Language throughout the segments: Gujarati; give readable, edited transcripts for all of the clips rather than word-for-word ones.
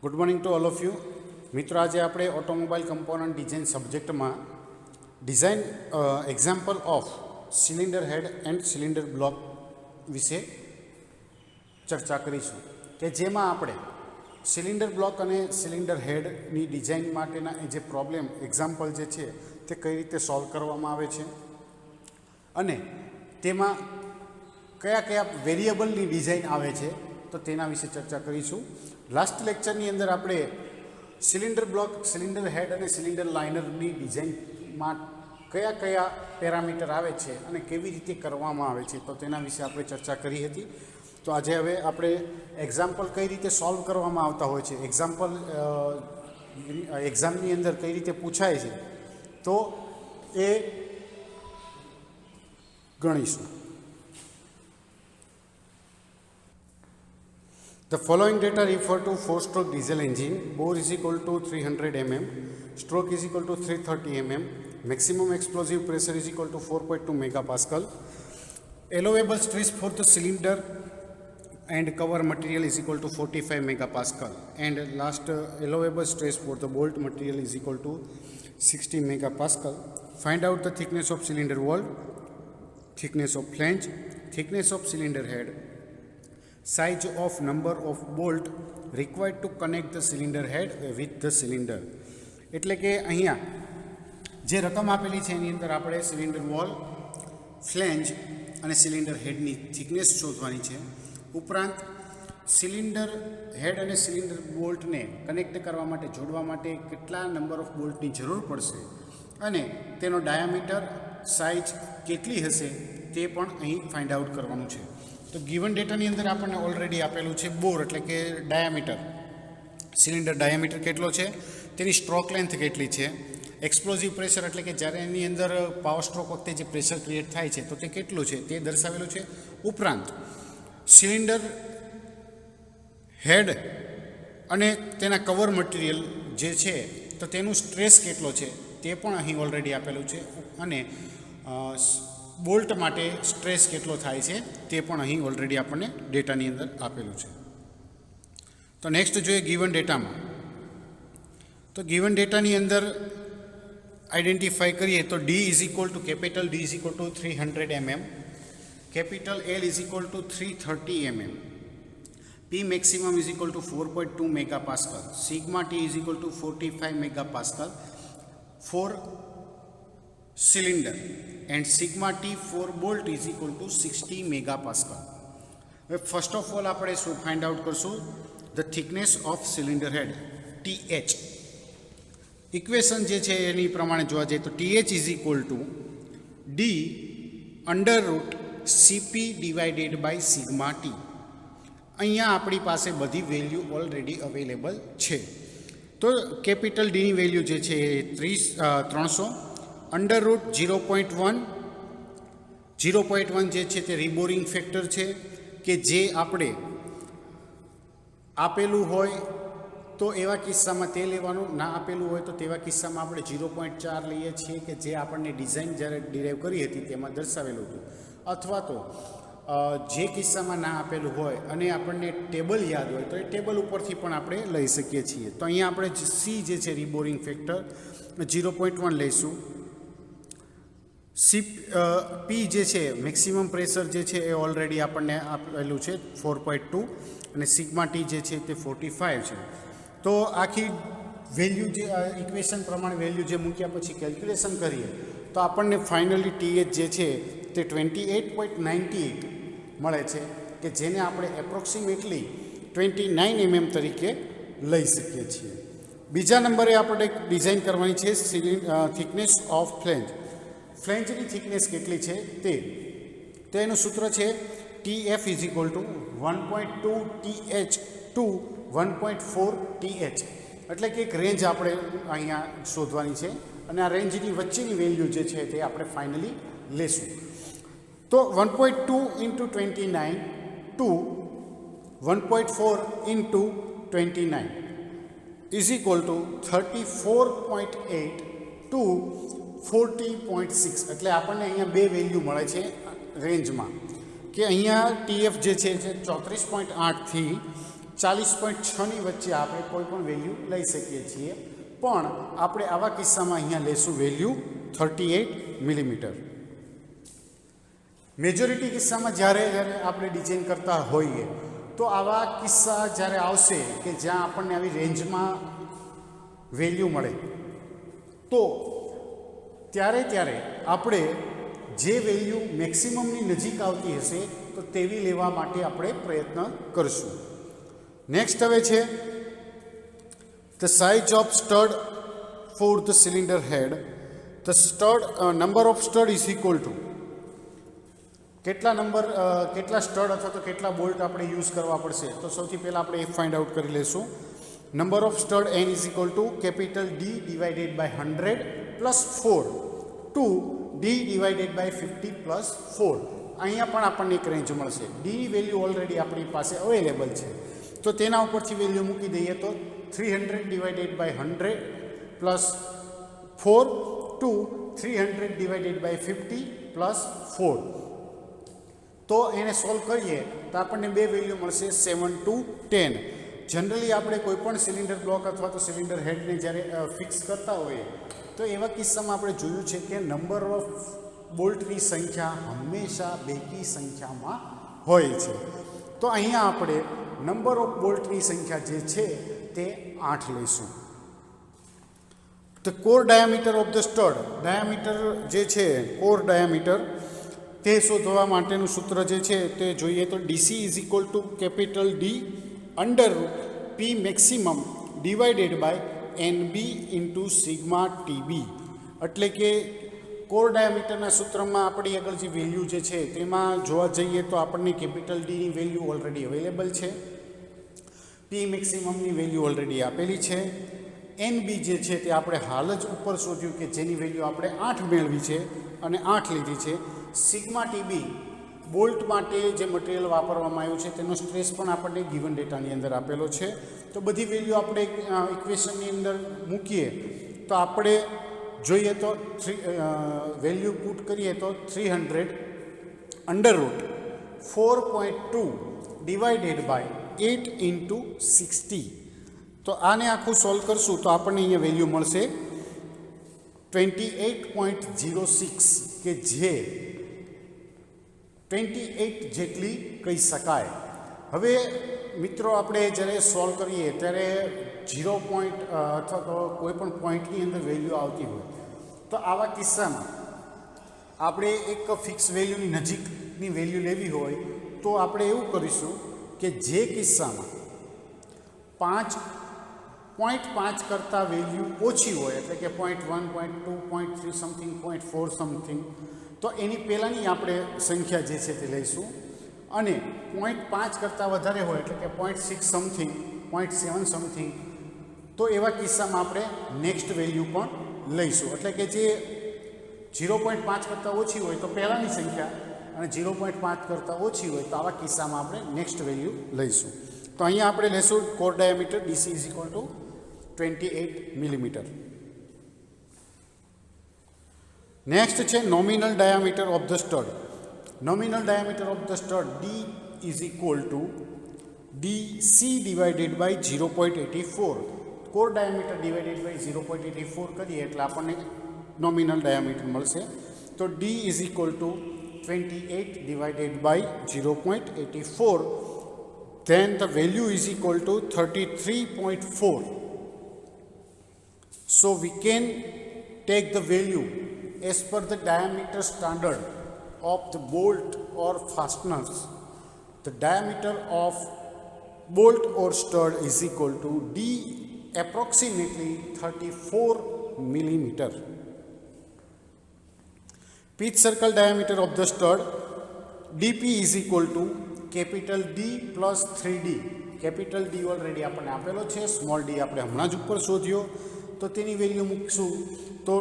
Good morning to all of you મિત્રો. આજે આપણે ઓટોમોબાઈલ કમ્પોનન્ટ ડિઝાઇન સબ્જેક્ટમાં design example of cylinder head and cylinder block વિશે ચર્ચા કરીશું, કે જેમાં આપણે સિલિન્ડર બ્લોક અને સિલિન્ડર હેડની ડિઝાઇન માટેના જે પ્રોબ્લેમ એક્ઝામ્પલ જે છે તે કઈ રીતે સોલ્વ કરવામાં આવે છે અને તેમાં કયા કયા વેરિયેબલની ડિઝાઇન આવે છે તો તેના વિશે ચર્ચા કરીશું. લાસ્ટ લેક્ચરની અંદર આપણે સિલિન્ડર બ્લોક, સિલિન્ડર હેડ અને સિલિન્ડર લાઇનરની ડિઝાઇનમાં કયા કયા પેરામીટર આવે છે અને કેવી રીતે કરવામાં આવે છે તો તેના વિશે આપણે ચર્ચા કરી હતી. તો આજે હવે આપણે એક્ઝામ્પલ કઈ રીતે સોલ્વ કરવામાં આવતા હોય છે, એક્ઝામ્પલ એક્ઝામની અંદર કઈ રીતે પૂછાય છે તો એ ગણીશું. The following data refer to 4-stroke diesel engine. Bore is equal to 300 mm, stroke is equal to 330 mm, maximum explosive pressure is equal to 4.2 megapascal. Allowable stress for the cylinder and cover material is equal to 45 megapascal. And last allowable stress for the bolt material is equal to 60 megapascal. Find out the thickness of cylinder wall, thickness of flange, thickness of cylinder head, size of number of bolt required to connect the cylinder head with the cylinder. એટલે કે અહીંયા જે રકમ આપેલી છે એની અંદર આપણે સિલિન્ડર વોલ, ફ્લેન્જ અને સિલિન્ડર હેડની થિકનેસ શોધવાની છે. ઉપરાંત સિલિન્ડર હેડ અને સિલિન્ડર બોલ્ટને કનેક્ટ કરવા માટે, જોડવા માટે કેટલા નંબર ઓફ બોલ્ટની જરૂર પડશે અને તેનો ડાયામીટર, સાઇઝ કેટલી હશે તે પણ અહીં ફાઇન્ડ આઉટ કરવાનું છે. તો ગિવન ડેટાની અંદર આપણને ઓલરેડી આપેલું છે બોર એટલે કે ડાયામીટર, સિલિન્ડર ડાયામીટર કેટલો છે, તેની સ્ટ્રોક લેન્થ કેટલી છે, એક્સપ્લોઝિવ પ્રેશર એટલે કે જ્યારે એની અંદર પાવર સ્ટ્રોક વખતે જે પ્રેશર ક્રિએટ થાય છે તો તે કેટલું છે તે દર્શાવેલું છે. ઉપરાંત સિલિન્ડર હેડ અને તેના કવર મટીરિયલ જે છે તો તેનું સ્ટ્રેસ કેટલો છે તે પણ અહીં ઓલરેડી આપેલું છે અને બોલ્ટ માટે સ્ટ્રેસ કેટલો થાય છે તે પણ અહીં ઓલરેડી આપણને ડેટાની અંદર આપેલું છે. તો નેક્સ્ટ જોઈએ ગિવન ડેટામાં. તો ગિવન ડેટાની અંદર આઈડેન્ટિફાઈ કરીએ તો D is equal to capital D is equal to 300 mm, capital L is equal to 330 mm, P maximum is equal to 4.2 megapascal, sigma T is equal to 45 megapascal for cylinder and sigma t for bolt is equal to 60 megapascal. હવે ફર્સ્ટ ઓફ ઓલ આપણે શું ફાઇન્ડ આઉટ કરશું? The thickness of cylinder head, TH. Equation જે છે એની પ્રમાણે જોવા જઈએ તો TH is equal to D under root CP divided by sigma T. અહીંયા આપણી પાસે બધી વેલ્યુ ઓલરેડી અવેલેબલ છે. તો કેપિટલ ડીની વેલ્યુ જે છે એ 300, અંડર રૂટ 0.1 જે છે તે રિબોરિંગ ફેક્ટર છે કે જે આપણે આપેલું હોય તો એવા કિસ્સામાં તે લેવાનું, ના આપેલું હોય તો તેવા કિસ્સામાં આપણે 0.4 લઈએ છીએ કે જે આપણને ડિઝાઇન જ્યારે ડિરાઈવ કરી હતી તેમાં દર્શાવેલું હતું. અથવા તો જે કિસ્સામાં ના આપેલું હોય અને આપણને ટેબલ યાદ હોય તો એ ટેબલ ઉપરથી પણ આપણે લઈ શકીએ છીએ. તો અહીંયા આપણે સી જે છે રિબોરિંગ ફેક્ટર 0.1 લઈશું. પી જે છે મેક્સિમમ પ્રેશર જે છે એ ઓલરેડી આપણને આપેલું છે 4.2 અને સિગ્મા ટી જે છે તે 45 છે. તો આખી વેલ્યુ જે ઇક્વેશન પ્રમાણે વેલ્યુ જે મૂક્યા પછી કેલ્ક્યુલેશન કરીએ તો આપણને ફાઇનલી TH જે છે તે 28.98 મળે છે કે જેને આપણે એપ્રોક્સિમેટલી 29 mm તરીકે લઈ શકીએ છીએ. બીજા નંબરે આપણે ડિઝાઇન કરવાની છે થિકનેસ ઓફ ફ્લેન્જ. ફ્લેન્જની થિકનેસ કેટલી છે તે, તો એનું સૂત્ર છે TF is equal to 1.2 TH to 1.4 TH. એટલે કે એક રેન્જ આપણે અહીંયા શોધવાની છે અને આ રેન્જની વચ્ચેની વેલ્યુ જે છે તે આપણે ફાઇનલી લેશું. તો 1.2 into 29 to 1.4 into 29 is equal to 34.8 to 40.6. એટલે આપણને અહીંયા બે વેલ્યુ મળે છે રેન્જમાં કે અહીંયા TF જે છે 34.8 થી 40.6ની વચ્ચે આપણે કોઈ પણ વેલ્યુ લઈ શકીએ છીએ, પણ આપણે આવા કિસ્સામાં અહીંયા લેશું વેલ્યુ 38 મિલીમીટર. મેજોરિટી કિસ્સામાં જ્યારે આપણે ડિઝાઇન કરતા હોઈએ તો આવા કિસ્સા જ્યારે આવશે કે જ્યાં આપણને આવી રેન્જમાં વેલ્યુ મળે તો ત્યારે આપણે જે વેલ્યુ મેક્સિમમની નજીક આવતી હશે તો તેવી લેવા માટે આપણે પ્રયત્ન કરીશું. નેક્સ્ટ હવે છે the size of stud for the cylinder head. The stud number of stud is equal to કેટલા સ્ટડ અથવા તો કેટલા બોલ્ટ આપણે યુઝ કરવા પડશે. તો સૌથી પહેલાં આપણે એ ફાઇન્ડ આઉટ કરી લઈશું. Number of stud n is equal to capital D divided by 100 plus 4 to D divided by 50 plus 4. અહીંયા પણ આપણને એક રેન્જ મળશે. ડીની વેલ્યુ ઓલરેડી આપણી પાસે અવેલેબલ છે, તો તેના ઉપરથી વેલ્યુ મૂકી દઈએ તો 300 divided by 100 plus 4 to 300 divided by 50 plus 4. તો એને સોલ્વ કરીએ તો આપણને બે વેલ્યુ મળશે 7 ટુ 10. જનરલી આપણે કોઈ પણ સિલિન્ડર બ્લોક અથવા તો સિલિન્ડર હેડને જ્યારે ફિક્સ કરતા હોઈએ તો એવા કિસ્સામાં આપણે જોયું છે કે નંબર ઓફ બોલ્ટની સંખ્યા હંમેશા બેકી સંખ્યામાં હોય છે. તો અહીંયા આપણે નંબર ઓફ બોલ્ટની સંખ્યા જે છે તે 8 લઈશું. The core diameter of the stud. Diameter જે છે કોર ડાયામીટર તે શોધવા માટેનું સૂત્ર જે છે તે જોઈએ તો DC is equal to capital D under P maximum divided by NB into sigma TB. એટલે કે કોર ડાયામીટરના સૂત્રમાં આપણી આગળ જે વેલ્યુ જે છે તેમાં જોવા જઈએ તો આપણને કેપિટલ ડીની વેલ્યુ ઓલરેડી અવેલેબલ છે, પી મેક્સિમમની વેલ્યુ ઓલરેડી આપેલી છે, એનબી જે છે તે આપણે હાલ જ ઉપર શોધ્યું કે જેની વેલ્યુ આપણે 8 મેળવી છે અને 8 લીધી છે. સિગ્મા ટીબી બોલ્ટ માટે જે મટીરિયલ વાપરવામાં આવ્યું છે તેનો સ્ટ્રેસ પણ આપણને ગિવન ડેટાની અંદર આપેલો છે. તો બધી વેલ્યુ આપણે ઇક્વેશનની અંદર મૂકીએ તો આપણે જોઈએ તો વેલ્યુ પુટ કરીએ તો 300 under root 4.2 divided by 8 into 60. તો આને આખું સોલ્વ કરશું તો આપણને અહીંયા વેલ્યુ મળશે 28.06 કે જે 28 જેટલી કહી શકાય. હવે મિત્રો આપણે જ્યારે સોલ્વ કરીએ ત્યારે 0 પોઈન્ટ અથવા તો કોઈ પણ પોઈન્ટની અંદર વેલ્યુ આવતી હોય તો આવા કિસ્સામાં આપણે એક ફિક્સ વેલ્યુની નજીકની વેલ્યુ લેવી હોય તો આપણે એવું કરીશું કે જે કિસ્સામાં 5.5 કરતાં વેલ્યુ ઓછી હોય એટલે કે 0.1 0.2 0.3 સમથિંગ 0.4 સમથિંગ તો એની પહેલાંની આપણે સંખ્યા જે છે તે લઈશું. અને 0.5 કરતાં વધારે હોય એટલે કે 0.6 સમથિંગ 0.7 સમથિંગ તો એવા કિસ્સામાં આપણે નેક્સ્ટ વેલ્યુ પણ લઈશું. એટલે કે જે 0.5 કરતાં ઓછી હોય તો પહેલાંની સંખ્યા અને 0.5 કરતાં ઓછી હોય તો આવા કિસ્સામાં આપણે નેક્સ્ટ વેલ્યુ લઈશું. તો અહીંયા આપણે લેશું core diameter dc is equal to 28 millimetre. Next છે nominal diameter of the stud. Nominal diameter of the stud d is equal to dc divided by 0.84. Core diameter divided by 0.84 કરીએ એટલે આપણને નોમિનલ ડાયામીટર મળશે. તો D is equal to 28 divided by 0.84. then the value is equal to 33.4. So we can take the value as per the diameter standard of the bolt or fasteners. The diameter of bolt or stud is equal to D approximately 34 millimeter. Pitch circle diameter of the stud DP is equal to capital D plus 3D. Capital D already આપણને આપેલો છે, સ્મોલ ડી આપણે હમણાં જ ઉપર શોધ્યો તો તેની વેલ્યુ મૂકશું તો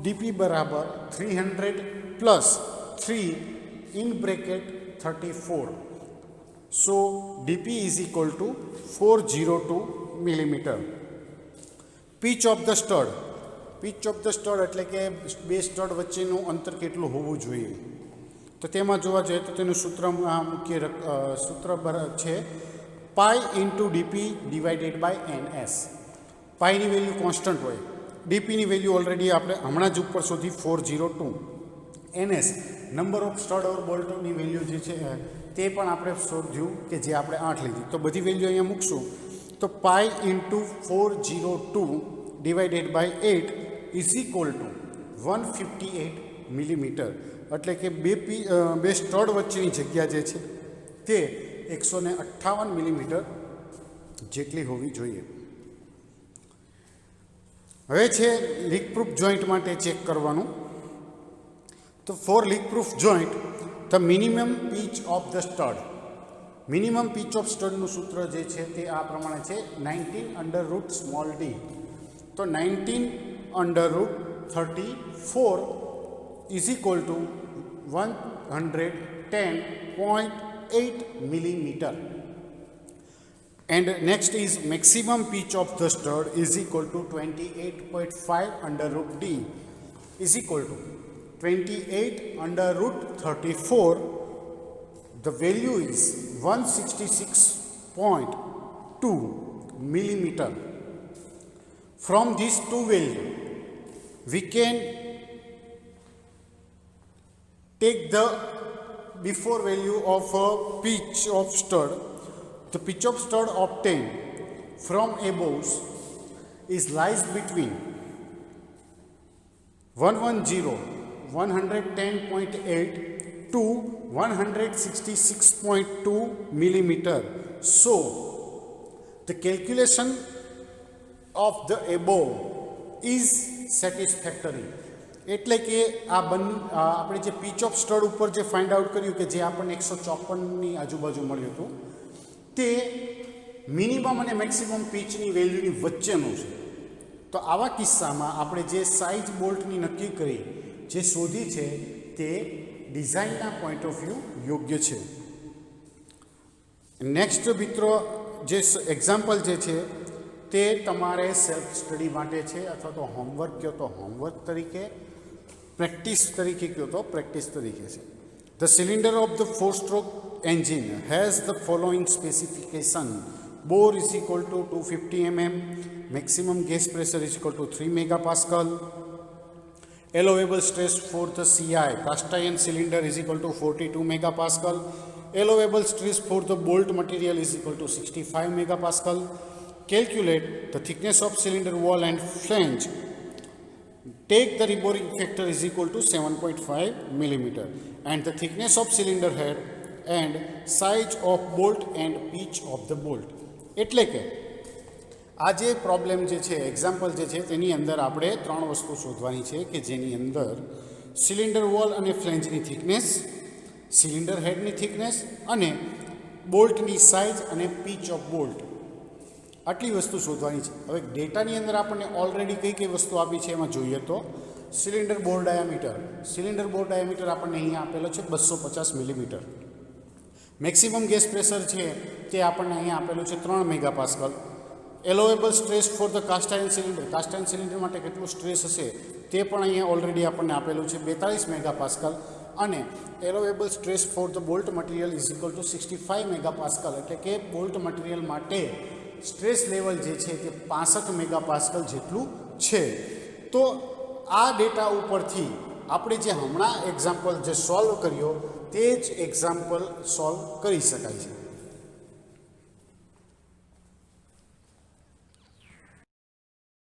ડીપી બરાબર 300 plus 3 in bracket 34. So DP is equal to 402 millimetre. Pitch of the stud. Pitch of the stud એટલે કે બે સ્ટડ વચ્ચેનું અંતર કેટલું હોવું જોઈએ તો તેમાં જોવા જઈએ તો તેનું સૂત્ર મુખ્ય સૂત્ર છે pi into dp divided by NS. પાઈની વેલ્યુ કોન્સ્ટન્ટ હોય, ડીપીની વેલ્યુ ઓલરેડી આપણે હમણાં જ ઉપર શોધી 402. NS નંબર ઓફ સ્ટડ ઓર બોલ્ટની વેલ્યુ જે છે તે પણ આપણે શોધ્યું કે જે આપણે 8 લીધી. તો બધી વેલ્યુ અહીંયા મૂકશું તો pi into 402 divided by 8 is equal to 158 millimetre. એટલે કે બે સ્ટડ વચ્ચેની જગ્યા જે છે તે 158 મિલીમીટર જેટલી હોવી જોઈએ. હવે છે લીક પ્રૂફ જોઈન્ટ માટે ચેક કરવાનું. તો for leak proof joint the minimum pitch of the stud, minimum pitch of સ્ટડનું સૂત્ર જે છે તે આ પ્રમાણે છે 19 અંડર રૂટ સ્મોલ ડી. તો 19 under route 34 is equal two 110.8 millimeter. And next is maximum pitch of the stud is equal to 28.5 under root D is equal to 28 under root 34. The value is 166.2 millimeter. From these two values we can take the before value of a pitch of stud. The pitch of stud obtained from above is lies between 110.8 to 166.2 millimeter. So the calculation of the above is satisfactory. એટલે કે આપણે જે પીચ ઓફ સ્ટડ ઉપર જે ફાઇન્ડ આઉટ કર્યું કે જે આપણને 154ની આજુબાજુ મળ્યું હતું તે મિનિમમ અને મેક્સિમમ પીચની વેલ્યુની વચ્ચેનું છે. તો આવા કિસ્સામાં આપણે જે સાઇઝ બોલ્ટની નક્કી કરી જે શોધી છે તે ડિઝાઇનના પોઈન્ટ ઓફ વ્યૂ યોગ્ય છે. નેક્સ્ટ મિત્રો જે એક્ઝામ્પલ જે છે તે તમારે સેલ્ફ સ્ટડી માટે છે, અથવા તો હોમવર્ક કહો તો હોમવર્ક તરીકે, પ્રેક્ટિસ તરીકે કહો તો પ્રેક્ટિસ તરીકે છે. The cylinder of the 4-stroke engine has the following specification. Bore is equal to 250 mm, maximum gas pressure is equal to 3 megapascal, allowable stress for the CI cast iron cylinder is equal to 42 megapascal, allowable stress for the bolt material is equal to 65 megapascal. Calculate the thickness of cylinder wall and flange. Take the reboring factor is equal to 7.5 millimeter and the thickness of cylinder head and size of bolt and pitch of the bolt. એટલે કે આ જે પ્રોબ્લેમ જે છે, એક્ઝામ્પલ જે છે તેની અંદર આપણે 3 વસ્તુ શોધવાની છે કે જેની અંદર સિલિન્ડર વોલ અને ફ્લેન્જની થિકનેસ, સિલિન્ડર હેડની થિકનેસ અને બોલ્ટની સાઇઝ અને પીચ ઓફ બોલ્ટ, આટલી વસ્તુ શોધવાની છે. હવે ડેટાની અંદર આપણને ઓલરેડી કઈ વસ્તુ આપી છે એમાં જોઈએ તો સિલિન્ડર બોર ડાયામીટર, સિલિન્ડર બોર ડાયામીટર આપણને અહીંયા આપેલો છે 250 મિલીમીટર. મેક્સિમમ ગેસ પ્રેશર છે તે આપણને અહીંયા આપેલું છે 3 megapascal. Allowable stress for the cast iron cylinder, cast iron cylinder માટે કેટલું સ્ટ્રેસ હશે તે પણ અહીંયા ઓલરેડી આપણને આપેલું છે 42 મેગાપાસ્કલ. અને allowable stress for the bolt material is equal to 65 megapascal. એટલે કે બોલ્ટ મટીરિયલ માટે સ્ટ્રેસ લેવલ જે છે તે 65 મેગાપાસ્કલ જેટલું છે. તો આ ડેટા ઉપરથી આપણે જે હમણાં એક્ઝામ્પલ જે સોલ્વ કર્યો તે જ એક્ઝામ્પલ સોલ્વ કરી શકાય છે.